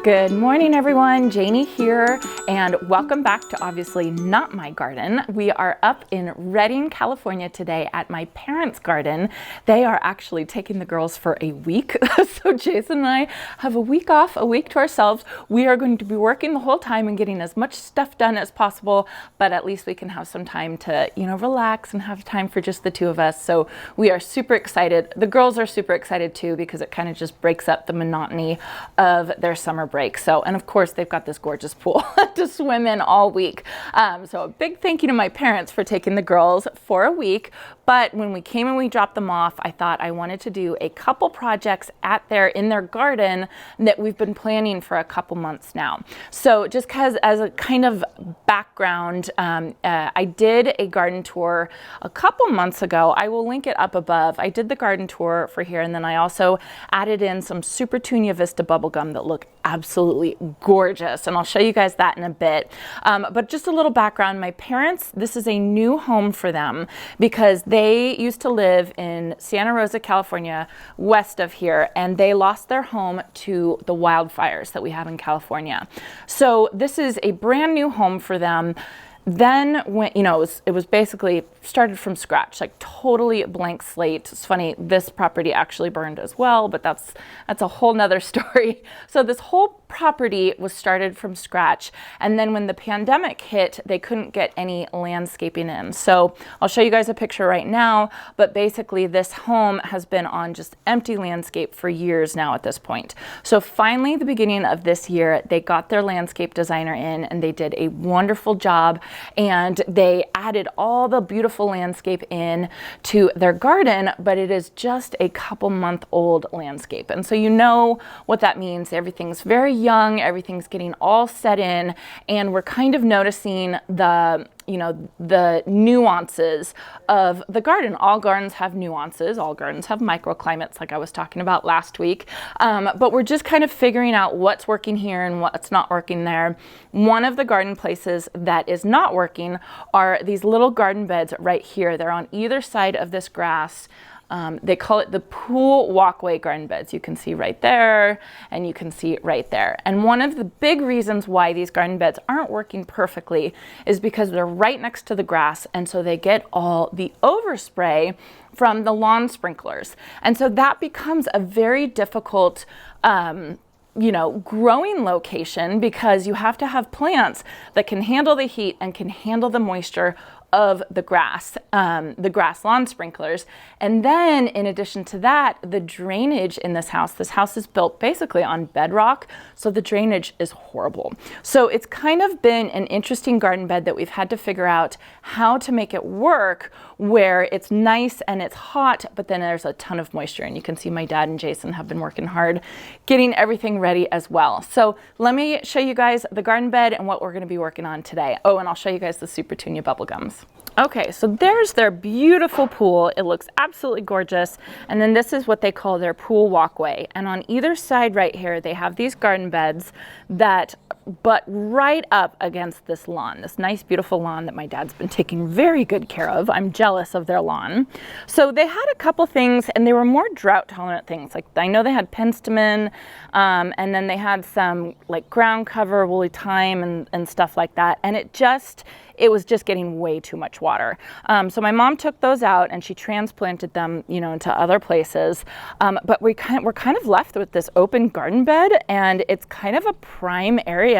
Good morning, everyone. Janie here, and welcome back to obviously not my garden. We are up in Redding, California today at my parents' garden. They are actually taking the girls for a week. So Jason and I have a week off, a week to ourselves. We are going to be working the whole time and getting as much stuff done as possible, but at least we can have some time to, relax and have time for just the two of us. So we are super excited. The girls are super excited too, because it kind of just breaks up the monotony of their summer break. So, and of course they've got this gorgeous pool to swim in all week. So a big thank you to my parents for taking the girls for a week. But when we came and we dropped them off, I thought I wanted to do a couple projects in their garden that we've been planning for a couple months now. So just because as a kind of background, I did a garden tour a couple months ago. I will link it up above. I did the garden tour for here, and then I also added in some Super Tunia Vista bubblegum that look absolutely gorgeous, and I'll show you guys that in a bit. But just a little background, my parents, this is a new home for them because they used to live in Santa Rosa, California, west of here, and they lost their home to the wildfires that we have in California. So this is a brand new home for them. Then when, it was basically started from scratch, like totally blank slate. It's funny, this property actually burned as well, but that's a whole nother story. So this whole property was started from scratch. And then when the pandemic hit, they couldn't get any landscaping in. So I'll show you guys a picture right now, but basically this home has been on just empty landscape for years now at this point. So finally, the beginning of this year, they got their landscape designer in and they did a wonderful job. And they added all the beautiful landscape in to their garden, but it is just a couple month old landscape. And so you know what that means. Everything's very young, everything's getting all set in, and we're kind of noticing the nuances of the garden. All gardens have nuances. All gardens have microclimates, like I was talking about last week. But we're just kind of figuring out what's working here and what's not working there. One of the garden places that is not working are these little garden beds right here. They're on either side of this grass. They call it the pool walkway garden beds. You can see right there, and you can see right there. And one of the big reasons why these garden beds aren't working perfectly is because they're right next to the grass, and so they get all the overspray from the lawn sprinklers. And so that becomes a very difficult growing location, because you have to have plants that can handle the heat and can handle the moisture of the grass lawn sprinklers. And then in addition to that, the drainage in this house is built basically on bedrock, so the drainage is horrible. So it's kind of been an interesting garden bed that we've had to figure out how to make it work where it's nice and it's hot, but then there's a ton of moisture. And you can see my dad and Jason have been working hard getting everything ready as well. So let me show you guys the garden bed and what we're going to be working on today. Oh, and I'll show you guys the Super Tunia bubblegums. Okay, so there's their beautiful pool. It looks absolutely gorgeous. And then this is what they call their pool walkway. And on either side right here, they have these garden beds that butt right up against this lawn, this nice, beautiful lawn that my dad's been taking very good care of. I'm jealous of their lawn. So they had a couple things, and they were more drought tolerant things. Like I know they had penstemon, and then they had some like ground cover, woolly thyme, and stuff like that. And it was just getting way too much water. So my mom took those out and she transplanted them, into other places. But we're kind of left with this open garden bed, and it's kind of a prime area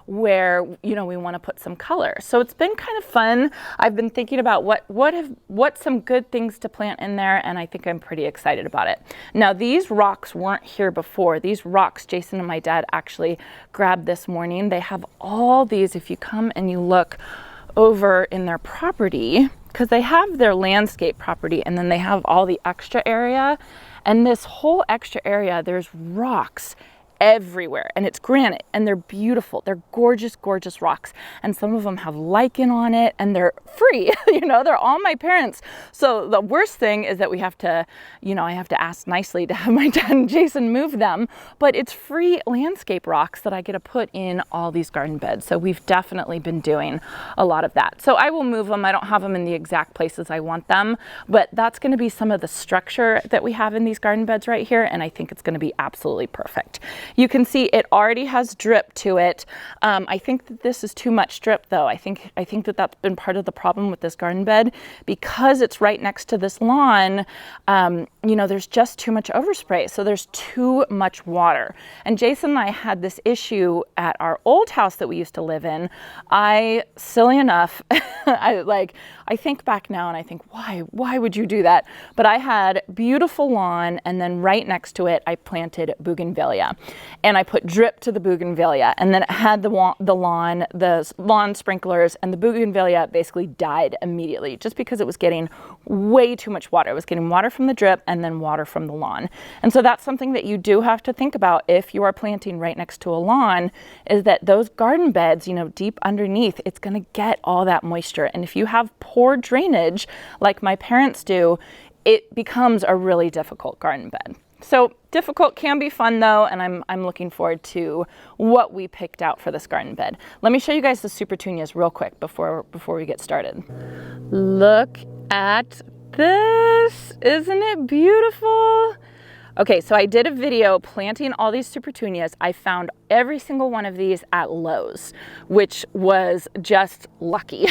where, we want to put some color. So it's been kind of fun. I've been thinking about what some good things to plant in there, and I think I'm pretty excited about it. Now, these rocks weren't here before. These rocks, Jason and my dad actually grabbed this morning. They have all these, if you come and you look over in their property, because they have their landscape property and then they have all the extra area, and this whole extra area, there's rocks everywhere, and it's granite, and they're beautiful. They're gorgeous, gorgeous rocks, and some of them have lichen on it, and they're free. They're all my parents. So the worst thing is that we have to, I have to ask nicely to have my dad and Jason move them, but it's free landscape rocks that I get to put in all these garden beds. So we've definitely been doing a lot of that. So I will move them. I don't have them in the exact places I want them, but that's going to be some of the structure that we have in these garden beds right here, and I think it's going to be absolutely perfect. You can see it already has drip to it. I think that this is too much drip though. I think that that's been part of the problem with this garden bed, because it's right next to this lawn. You know, there's just too much overspray. So there's too much water. And Jason and I had this issue at our old house that we used to live in. Silly enough, I think back now and I think, why would you do that? But I had beautiful lawn, and then right next to it, I planted bougainvillea, and I put drip to the bougainvillea, and then it had the lawn sprinklers, and the bougainvillea basically died immediately just because it was getting way too much water. It was getting water from the drip and then water from the lawn. And so that's something that you do have to think about if you are planting right next to a lawn, is that those garden beds, you know, deep underneath, it's going to get all that moisture. And if you have poor drainage like my parents do, it becomes a really difficult garden bed. So difficult can be fun though, and I'm looking forward to what we picked out for this garden bed. Let me show you guys the Supertunias real quick before we get started. Look at this, isn't it beautiful? Okay, so I did a video planting all these Supertunias. I found every single one of these at Lowe's, which was just lucky.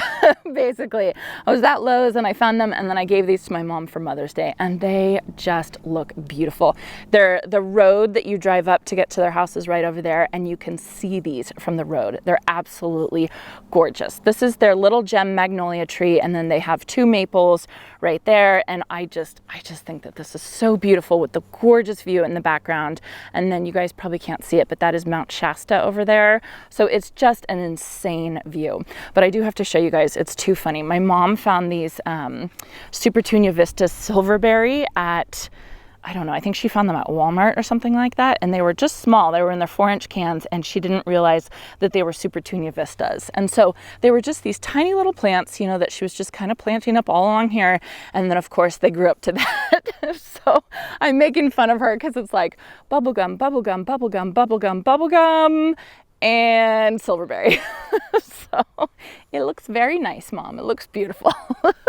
Basically, I was at Lowe's and I found them, and then I gave these to my mom for Mother's Day, and they just look beautiful. The road that you drive up to get to their house is right over there, and you can see these from the road. They're absolutely gorgeous. This is their little gem magnolia tree, and then they have 2 maples right there, and I just think that this is so beautiful with the gorgeous view in the background. And then you guys probably can't see it, but that is Mount Shasta over there. So it's just an insane view. But I do have to show you guys, it's too funny. My mom found these Supertunia Vista Silverberry at, I don't know, I think she found them at Walmart or something like that, and they were just small. They were in their 4-inch cans, and she didn't realize that they were Supertunia Vistas. And so they were just these tiny little plants, you know, that she was just kind of planting up all along here, and then of course they grew up to that. So I'm making fun of her because it's like bubblegum, bubblegum, bubblegum, bubblegum, bubblegum, and silverberry. So it looks very nice, Mom. It looks beautiful.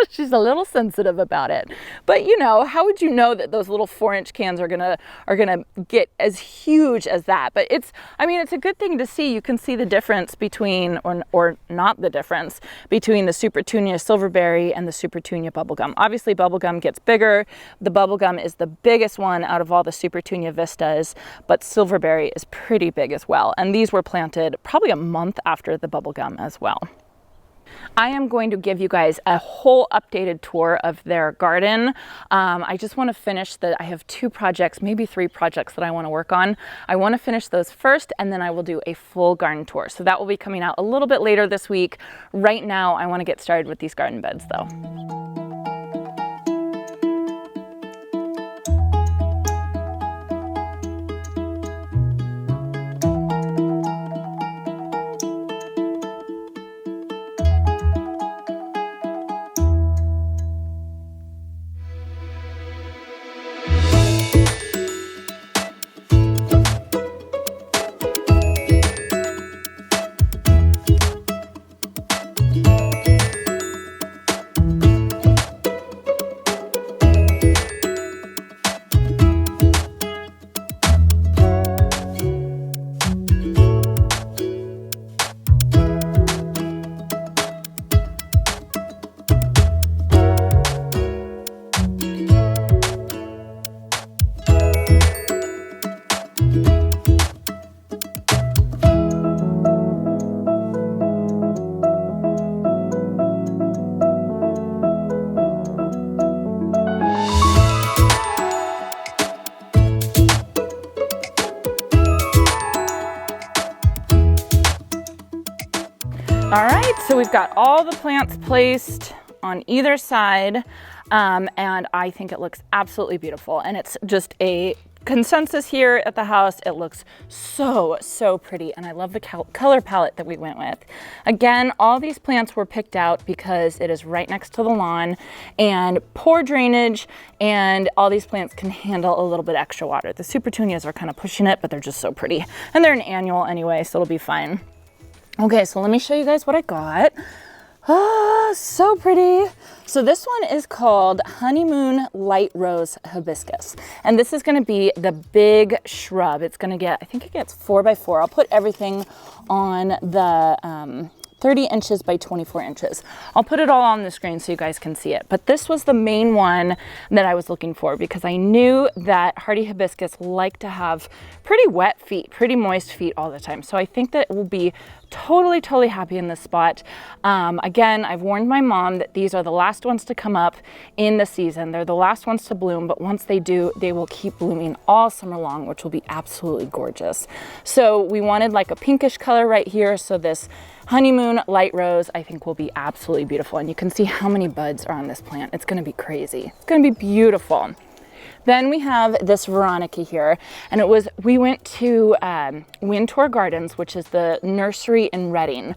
She's a little sensitive about it. But you know, how would you know that those little 4-inch cans are gonna get as huge as that? But it's a good thing to see. You can see the difference between, or not the difference between the Supertunia Silverberry and the Supertunia Bubblegum. Obviously Bubblegum gets bigger. The Bubblegum is the biggest one out of all the Supertunia Vistas, but Silverberry is pretty big as well. And these were planted probably a month after the Bubblegum as well. I am going to give you guys a whole updated tour of their garden. I just want to finish I have 2 projects, maybe 3 projects that I want to work on. I want to finish those first, and then I will do a full garden tour. So that will be coming out a little bit later this week. Right now, I want to get started with these garden beds though. All right, so we've got all the plants placed on either side, and I think it looks absolutely beautiful. And it's just a consensus here at the house. It looks so pretty, and I love the color palette that we went with. Again, all these plants were picked out because it is right next to the lawn and poor drainage, and all these plants can handle a little bit extra water. The Supertunias are kind of pushing it, but they're just so pretty, and they're an annual anyway, so it'll be fine. Okay, so let me show you guys what I got. Ah, so pretty. So this one is called Honeymoon Light Rose Hibiscus. And this is gonna be the big shrub. It's gonna get, I think it gets 4 by 4. I'll put everything on the 30 inches by 24 inches. I'll put it all on the screen so you guys can see it. But this was the main one that I was looking for because I knew that hardy hibiscus like to have pretty wet feet, pretty moist feet all the time. So I think that it will be totally happy in this spot. Again, I've warned my mom that these are the last ones to come up in the season. They're the last ones to bloom, but once they do, they will keep blooming all summer long, which will be absolutely gorgeous. So we wanted like a pinkish color right here. So this Honeymoon Light Rose, I think, will be absolutely beautiful. And you can see how many buds are on this plant. It's gonna be crazy. It's gonna be beautiful. Then we have this Veronica here, and we went to Wintour Gardens, which is the nursery in Reading.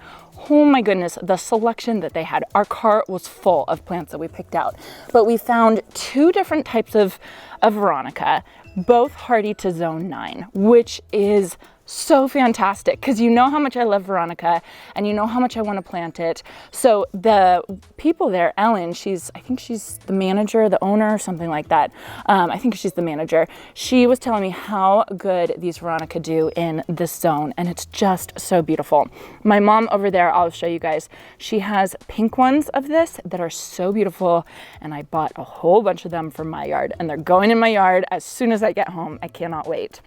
Oh my goodness, the selection that they had. Our cart was full of plants that we picked out, but we found 2 different types of Veronica, both hardy to zone 9, which is so fantastic because you know how much I love Veronica and you know how much I want to plant it. So the people there, Ellen, I think she's the manager, the owner, something like that. I think she's the manager. She was telling me how good these Veronica do in this zone, and it's just so beautiful. My mom over there, I'll show you guys, she has pink ones of this that are so beautiful, and I bought a whole bunch of them for my yard, and they're going in my yard as soon as I get home. I cannot wait.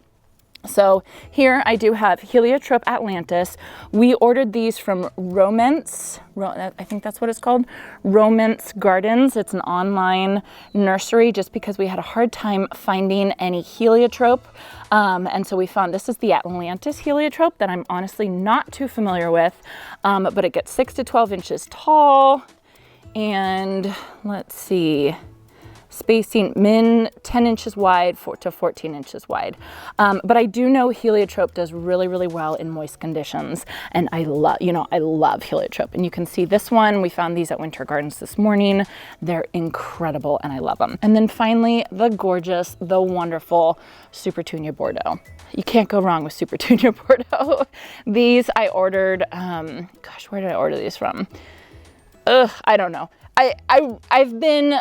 So here I do have Heliotrope Atlantis. We ordered these from Romance, I think that's what it's called, Romance Gardens. It's an online nursery just because we had a hard time finding any heliotrope. And so we found, this is the Atlantis heliotrope that I'm honestly not too familiar with, but it gets 6 to 12 inches tall. And let's see, spacing 10 inches wide to 14 inches wide. But I do know heliotrope does really well in moist conditions. And I love heliotrope. And you can see this one, we found these at Winter Gardens this morning. They're incredible and I love them. And then finally, the gorgeous, the wonderful Supertunia Bordeaux. You can't go wrong with Supertunia Bordeaux. These I ordered, gosh, where did I order these from? I don't know. I've been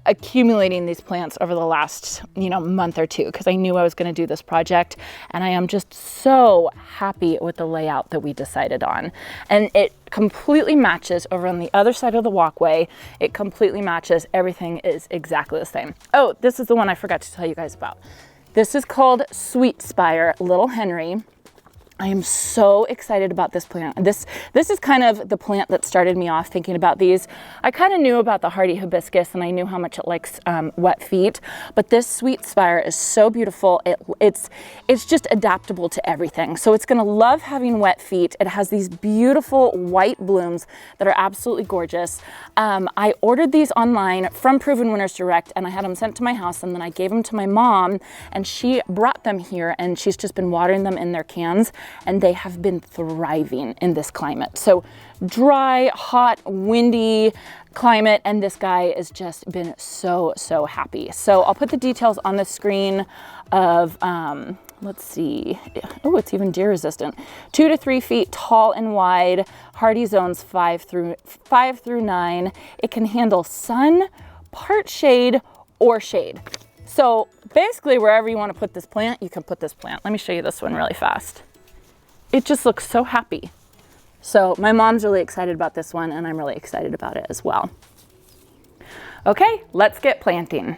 accumulating these plants over the last month or 2 because I knew I was going to do this project, and I am just so happy with the layout that we decided on. And it completely matches over on the other side of the walkway. It completely matches. Everything is exactly the same. Oh, this is the one I forgot to tell you guys about. This is called SWEETSPIRE Little Henry. I am so excited about this plant. This is kind of the plant that started me off thinking about these. I kind of knew about the hardy hibiscus and I knew how much it likes wet feet, but this SWEETSPIRE is so beautiful. It's just adaptable to everything. So it's gonna love having wet feet. It has these beautiful white blooms that are absolutely gorgeous. I ordered these online from Proven Winners Direct, and I had them sent to my house, and then I gave them to my mom, and she brought them here, and she's just been watering them in their cans, and they have been thriving in this climate. So dry, hot, windy climate, and this guy has just been so happy. So I'll put the details on the screen of, let's see, oh, it's even deer resistant. 2 to 3 feet tall and wide, hardy zones 5 through 9. It can handle sun, part shade, or shade. So basically wherever you want to put this plant, you can put this plant. Let me show you this one really fast. It just looks so happy. So my mom's really excited about this one, and I'm really excited about it as well. Okay, let's get planting.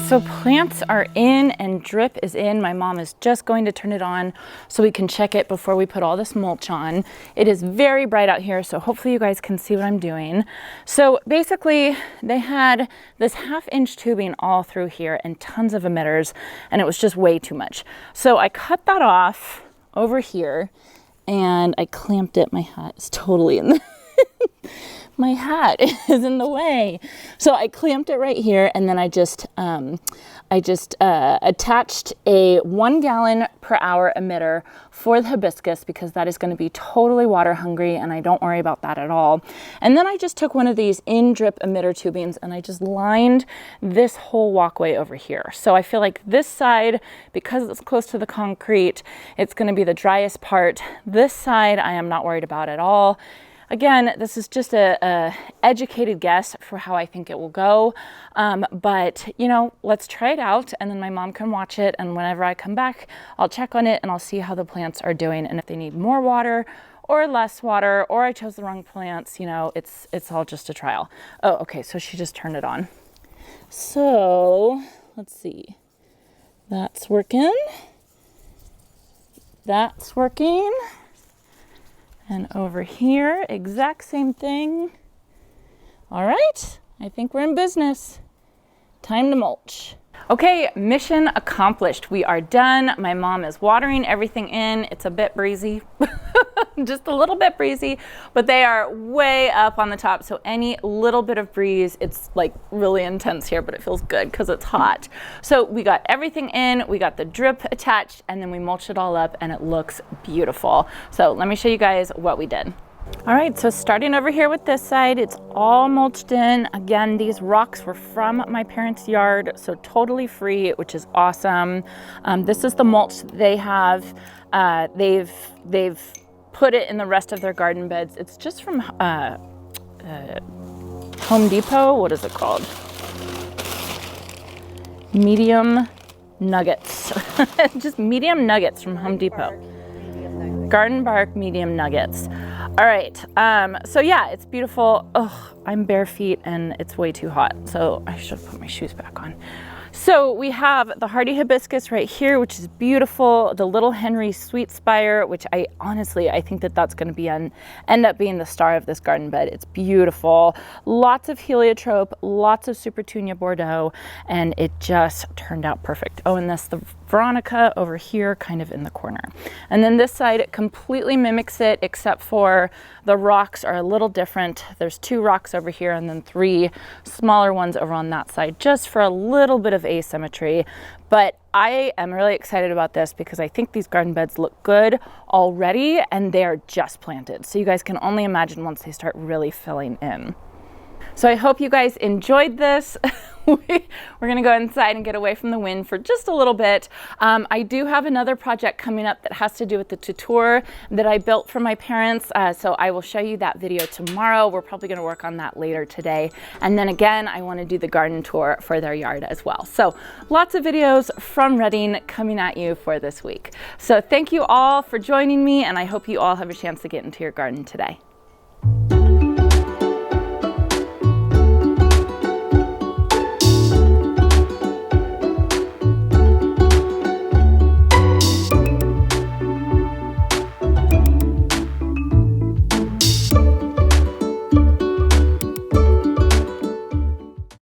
so plants are in and drip is in. My mom is just going to turn it on so we can check it before we put all this mulch on. It is very bright out here, so hopefully you guys can see what I'm doing. So basically they had this 1/2-inch tubing all through here and tons of emitters, and it was just way too much. So I cut that off over here and I clamped it. My hat is totally in the my hat is in the way. So I clamped it right here, and then I just attached a 1 gallon per hour emitter for the hibiscus, because that is going to be totally water hungry and I don't worry about that at all. And then I just took one of these in drip emitter tubings and I just lined this whole walkway over here. So I feel like this side, because it's close to the concrete, it's going to be the driest part. This side I am not worried about at all. Again, this is just a educated guess for how I think it will go. But, you know, let's try it out, and then my mom can watch it, and whenever I come back, I'll check on it and I'll see how the plants are doing, and if they need more water or less water, or I chose the wrong plants, you know, it's all just a trial. Oh, okay, so she just turned it on. So, let's see. That's working. That's working. And over here, exact same thing. All right, I think we're in business. Time to mulch. Okay, mission accomplished. We are done. My mom is watering everything in. It's a bit breezy, just a little bit breezy, but they are way up on the top. So any little bit of breeze, it's like really intense here, but it feels good because it's hot. So we got everything in, we got the drip attached, and then we mulched it all up and it looks beautiful. So let me show you guys what we did. All right, so starting over here with this side, it's all mulched in. Again, these rocks were from my parents' yard, so totally free, which is awesome. This is the mulch they have. They've put it in the rest of their garden beds. It's just from Home Depot. What is it called? Medium nuggets. Just medium nuggets from Home Depot. Garden bark medium nuggets. All right, so yeah, it's beautiful. Oh, I'm bare feet and it's way too hot, so I should put my shoes back on. So we have the hardy hibiscus right here, which is beautiful. The little Henry SWEETSPIRE, which I think that that's going to be end up being the star of this garden bed. It's beautiful. Lots of heliotrope, lots of Supertunia Bordeaux, and it just turned out perfect. Oh, and that's the Veronica over here, kind of in the corner. And then this side, it completely mimics it, except for the rocks are a little different. There's 2 rocks over here and then 3 smaller ones over on that side, just for a little bit of asymmetry. But I am really excited about this because I think these garden beds look good already and they are just planted. So you guys can only imagine once they start really filling in. So I hope you guys enjoyed this. We're gonna go inside and get away from the wind for just a little bit. I do have another project coming up that has to do with the tutor that I built for my parents. So I will show you that video tomorrow. We're probably gonna work on that later today. And then again, I wanna do the garden tour for their yard as well. So lots of videos from Redding coming at you for this week. So thank you all for joining me, and I hope you all have a chance to get into your garden today.